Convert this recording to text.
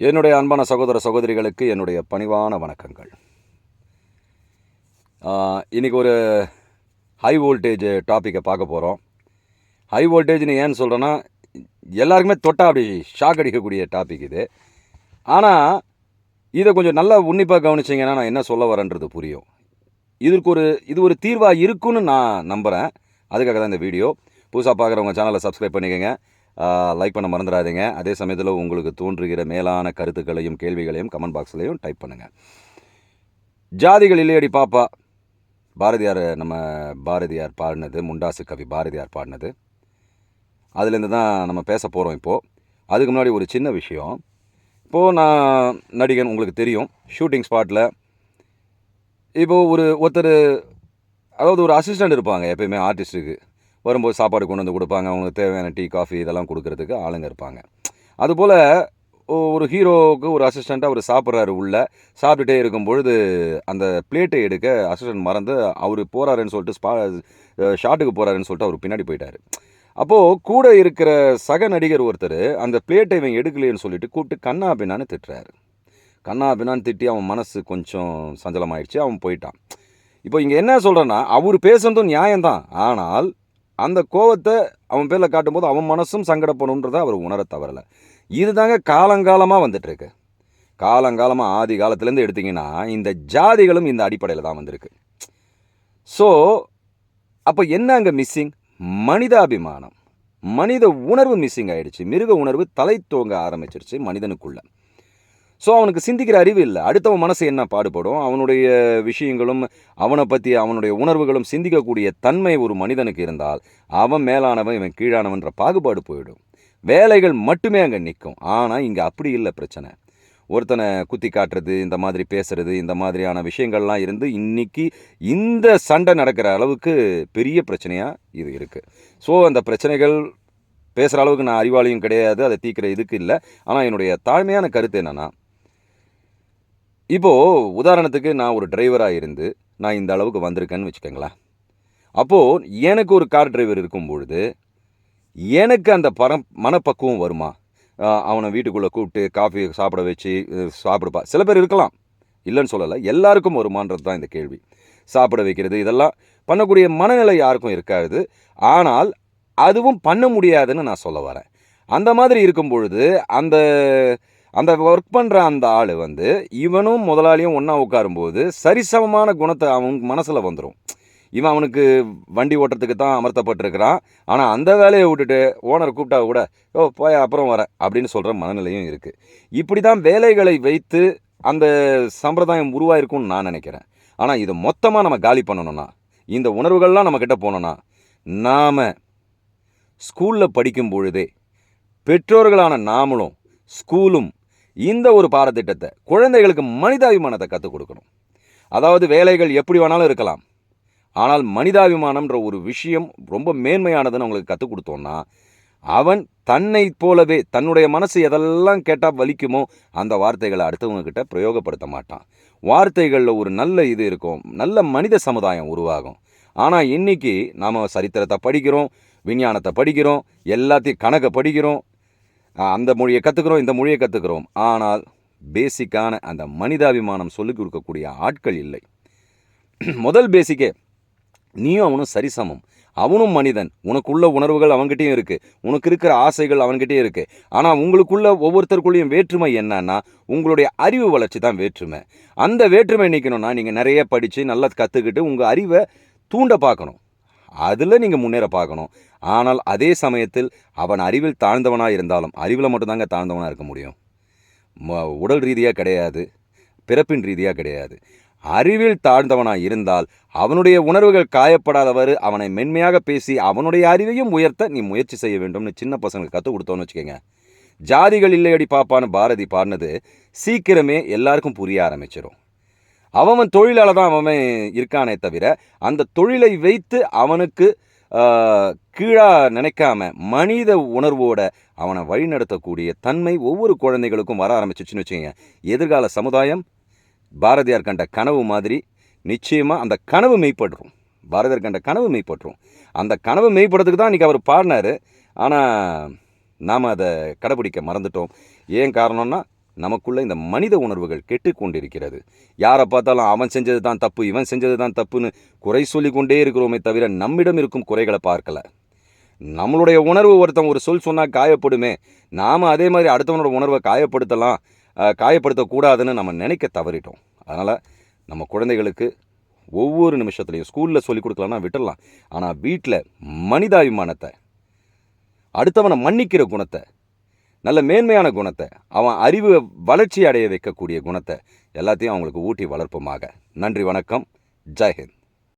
என்னுடைய அன்பான சகோதர சகோதரிகளுக்கு என்னுடைய பணிவான வணக்கங்கள். இன்றைக்கி ஒரு ஹை வோல்டேஜ் டாப்பிக்கை பார்க்க போகிறோம். ஹை வோல்டேஜ்னு ஏன்னு சொல்கிறேன்னா, எல்லாருக்குமே தொட்டா அப்படி ஷாக் அடிக்கக்கூடிய டாபிக் இது. ஆனால் இதை கொஞ்சம் நல்லா உன்னிப்பாக கவனிச்சிங்கன்னா நான் என்ன சொல்ல வரேன்றது புரியும். இது ஒரு தீர்வாக இருக்குன்னு நான் நம்புகிறேன். அதுக்காக தான் இந்த வீடியோ. புதுசாக பார்க்குறவங்க சேனலை சப்ஸ்கிரைப் பண்ணிக்கோங்க, லைக் பண்ண மறந்துடாதீங்க. அதே சமயத்தில் உங்களுக்கு தோன்றுகிற மேலான கருத்துக்களையும் கேள்விகளையும் கமெண்ட் பாக்ஸ்லையும் டைப் பண்ணுங்கள். ஜாதிகள் இல்லையடி பாப்பா, நம்ம பாரதியார் பாடினது, முண்டாசு கவி பாரதியார் பாடினது. அதுலேருந்து தான் நம்ம பேச போகிறோம் இப்போது. அதுக்கு முன்னாடி ஒரு சின்ன விஷயம். இப்போது நான் நடிகன், உங்களுக்கு தெரியும். ஷூட்டிங் ஸ்பாட்டில் இப்போது ஒருத்தர், அதாவது ஒரு அசிஸ்டண்ட் இருப்பாங்க எப்பயுமே ஆர்டிஸ்ட்டுக்கு. வரும்போது சாப்பாடு கொண்டு வந்து கொடுப்பாங்க, அவங்களுக்கு தேவையான டீ காஃபி இதெல்லாம் கொடுக்கறதுக்கு ஆளுங்க இருப்பாங்க. அதுபோல் ஒரு ஹீரோவுக்கு ஒரு அசிஸ்டண்ட்டாக அவர் சாப்பிட்றாரு. சாப்பிட்டுட்டே இருக்கும் பொழுது அந்த பிளேட்டை எடுக்க அசிஸ்டண்ட் மறந்து அவர் போகிறாருன்னு சொல்லிட்டு ஷாட்டுக்கு போகிறாருன்னு சொல்லிட்டு அவர் பின்னாடி போயிட்டார். அப்போது கூட இருக்கிற சக நடிகர் ஒருத்தர் அந்த பிளேட்டை இவன் எடுக்கலைன்னு சொல்லிட்டு கூப்பிட்டு கண்ணா பின்னான்னு திட்டுறாரு. கண்ணா பின்னான்னு திட்டி அவன் மனசு கொஞ்சம் சஞ்சலமாயிடுச்சு, அவன் போயிட்டான். இப்போ இங்கே என்ன சொல்கிறேன்னா, அவர் பேசுனதும் நியாயம்தான். ஆனால் அந்த கோவத்தை அவன் பேரில் காட்டும்போது அவன் மனசும் சங்கடப்படணுன்றதை அவர் உணர தவறலை. இது தாங்க காலங்காலமாக வந்துட்டுருக்கு. காலங்காலமாக ஆதி காலத்துலேருந்து எடுத்திங்கன்னா இந்த ஜாதிகளும் இந்த அடிப்படையில் தான் வந்திருக்கு. ஸோ அப்போ என்ன அங்கே மிஸ்ஸிங்? மனிதாபிமானம், மனித உணர்வு மிஸ்ஸிங் ஆகிடுச்சு. மிருக உணர்வு தலை தோங்க ஆரம்பிச்சிருச்சு மனிதனுக்குள்ள. ஸோ அவனுக்கு சிந்திக்கிற அறிவு இல்லை. அடுத்தவன் மனசு என்ன பாடுபடும், அவனுடைய விஷயங்களும் அவனை பற்றி அவனுடைய உணர்வுகளும் சிந்திக்கக்கூடிய தன்மை ஒரு மனிதனுக்கு இருந்தால் அவன் மேலானவன் இவன் கீழானவன்ற பாகுபாடு போயிடும். வேலைகள் மட்டுமே அங்கே நிற்கும். ஆனால் இங்கே அப்படி இல்லை பிரச்சனை. ஒருத்தனை குத்தி காட்டுறது, இந்த மாதிரி பேசுறது, இந்த மாதிரியான விஷயங்கள்லாம் இருந்து இன்றைக்கி இந்த சண்டை நடக்கிற அளவுக்கு பெரிய பிரச்சனையாக இது இருக்குது. ஸோ அந்த பிரச்சனைகள் பேசுகிற அளவுக்கு நான் அறிவாளியும் கிடையாது, அதை தீர்க்கிற இதுக்கு இல்லை. ஆனால் என்னுடைய தாழ்மையான கருத்து என்னென்னா, இப்போது உதாரணத்துக்கு நான் ஒரு டிரைவராக இருந்து நான் இந்த அளவுக்கு வந்திருக்கேன்னு வச்சுக்கோங்களேன். அப்போது எனக்கு ஒரு கார் டிரைவர் இருக்கும் பொழுது எனக்கு அந்த மனப்பக்குவம் வருமா? அவனை வீட்டுக்குள்ளே கூப்பிட்டு காஃபி சாப்பிட வச்சு சாப்பிடுப்பா, சில பேர் இருக்கலாம், இல்லைன்னு சொல்லலை, எல்லாருக்கும் வருமானது தான் இந்த கேள்வி. சாப்பிட வைக்கிறது இதெல்லாம் பண்ணக்கூடிய மனநிலை யாருக்கும் இருக்காது. ஆனால் அதுவும் பண்ண முடியாதுன்னு நான் சொல்ல வரேன். அந்த மாதிரி இருக்கும் பொழுது அந்த அந்த ஒர்க் பண்ணுற அந்த ஆள் இவனும் முதலாளியும் ஒன்றா உட்காரும்போது சரிசமமான குணத்தை அவன் மனசில் வந்துடும். இவன் அவனுக்கு வண்டி ஓட்டுறதுக்கு தான் அமர்த்தப்பட்டிருக்கிறான். ஆனால் அந்த வேலையை விட்டுட்டு ஓனர் கூப்பிட்டா கூட போய் அப்புறம் வரேன் அப்படின்னு சொல்கிற மனநிலையும் இருக்குது. இப்படி தான் வேலைகளை வைத்து அந்த சம்பிரதாயம் உருவாயிருக்கும்னு நான் நினைக்கிறேன். ஆனால் இதை மொத்தமாக நம்ம காலி பண்ணணும்னா, இந்த உணர்வுகள்லாம் நம்மக்கிட்ட போனோன்னா, நாம் ஸ்கூலில் படிக்கும் பொழுதே பெற்றோர்களான நாமளும் ஸ்கூலும் இந்த ஒரு பாடத்திட்டத்தை குழந்தைகளுக்கு மனிதாபிமானத்தை கற்றுக் கொடுக்கணும். அதாவது வேலைகள் எப்படி வேணாலும் இருக்கலாம், ஆனால் மனிதாபிமானம்ன்ற ஒரு விஷயம் ரொம்ப மேன்மையானதுன்னு அவங்களுக்கு கற்றுக் கொடுத்தோன்னா அவன் தன்னை போலவே தன்னுடைய மனசு எதெல்லாம் கேட்டால் வலிக்குமோ அந்த வார்த்தைகளை அடுத்தவங்கக்கிட்ட பிரயோகப்படுத்த மாட்டான். வார்த்தைகளில் ஒரு நல்ல இது இருக்கும், நல்ல மனித சமுதாயம் உருவாகும். ஆனால் இன்றைக்கி நாம் சரித்திரத்தை படிக்கிறோம், விஞ்ஞானத்தை படிக்கிறோம், எல்லாத்தையும் கணக்கை படிக்கிறோம், அந்த மொழியை கற்றுக்கிறோம், இந்த மொழியை கற்றுக்கிறோம். ஆனால் பேசிக்கான அந்த மனிதாபிமானம் சொல்லிக் கொடுக்கக்கூடிய ஆட்கள் இல்லை. முதல் பேசிக்கே நீயும் அவனும் சரிசமம், அவனும் மனிதன், உனக்குள்ள உணர்வுகள் அவன்கிட்டையும் இருக்குது, உனக்கு இருக்கிற ஆசைகள் அவன்கிட்டையும் இருக்குது. ஆனால் உங்களுக்குள்ள ஒவ்வொருத்தருக்குள்ளேயும் வேற்றுமை என்னன்னா உங்களுடைய அறிவு வளர்ச்சி தான் வேற்றுமை. அந்த வேற்றுமை நிற்கணும்னா நீங்கள் நிறைய படித்து நல்லா கற்றுக்கிட்டு உங்கள் அறிவை தூண்ட பார்க்கணும், அதில் நீங்கள் முன்னேற பார்க்கணும். ஆனால் அதே சமயத்தில் அவன் அறிவில் தாழ்ந்தவனாக இருந்தாலும், அறிவில் மட்டும்தாங்க தாழ்ந்தவனாக இருக்க முடியும், உடல் ரீதியாக கிடையாது, பிறப்பின் ரீதியாக கிடையாது. அறிவில் தாழ்ந்தவனாக இருந்தால் அவனுடைய உணர்வுகள் காயப்படாதவர் அவனை மென்மையாக பேசி அவனுடைய அறிவையும் உயர்த்த நீ முயற்சி செய்ய வேண்டும்னு சின்ன பசங்களுக்கு கற்றுக் கொடுத்தோன்னு வச்சுக்கோங்க. ஜாதிகள் இல்லையடி பாப்பான்னு பாரதி பாடினது சீக்கிரமே எல்லாருக்கும் புரிய ஆரம்பிச்சிடும். அவன் தொழிலால் தான் அவன் இருக்கானே தவிர அந்த தொழிலை வைத்து அவனுக்கு கீழாக நினைக்காம மனித உணர்வோட அவனை வழிநடத்தக்கூடிய தன்மை ஒவ்வொரு குழந்தைகளுக்கும் வர ஆரம்பிச்சிச்சுன்னு வச்சுக்கோங்க. எதிர்கால சமுதாயம் பாரதியார் கண்ட கனவு மாதிரி நிச்சயமாக அந்த கனவு மெய்ப்பற்றும். பாரதியார் கண்ட கனவு மெய்ப்பற்றும். அந்த கனவு மெய்ப்படுறதுக்கு தான் இன்றைக்கி அவர் பாடினார். ஆனால் நாம் அதை கடைப்பிடிக்க மறந்துட்டோம். ஏன் காரணம்னா நமக்குள்ள இந்த மனித உணர்வுகள் கெட்டு கொண்டிருக்கிறது. யாரை பார்த்தாலும் அவன் செஞ்சது தான் தப்பு, இவன் செஞ்சது தான் தப்புன்னு குறை சொல்லி கொண்டே இருக்கிறோமே தவிர நம்மிடம் இருக்கும் குறைகளை பார்க்கல. நம்மளுடைய உணர்வு ஒருத்தன் ஒரு சொல் சொன்னால் காயப்படுமே, நாம் அதே மாதிரி அடுத்தவனோட உணர்வை காயப்படுத்தக்கூடாதுன்னு நம்ம நினைக்க தவறிட்டோம். அதனால் நம்ம குழந்தைகளுக்கு ஒவ்வொரு நிமிஷத்துலையும் ஸ்கூலில் சொல்லிக் கொடுக்கலான்னா விட்டுடலாம், ஆனால் வீட்டில் மனிதாபிமானத்தை, அடுத்தவனை மன்னிக்கிற குணத்தை, நல்ல மேன்மையான குணத்தை, அவன் அறிவு வளர்ச்சி அடைய வைக்கக்கூடிய குணத்தை எல்லாத்தையும் அவங்களுக்கு ஊட்டி வளர்ப்போமாக. நன்றி, வணக்கம், ஜெய்ஹிந்த்.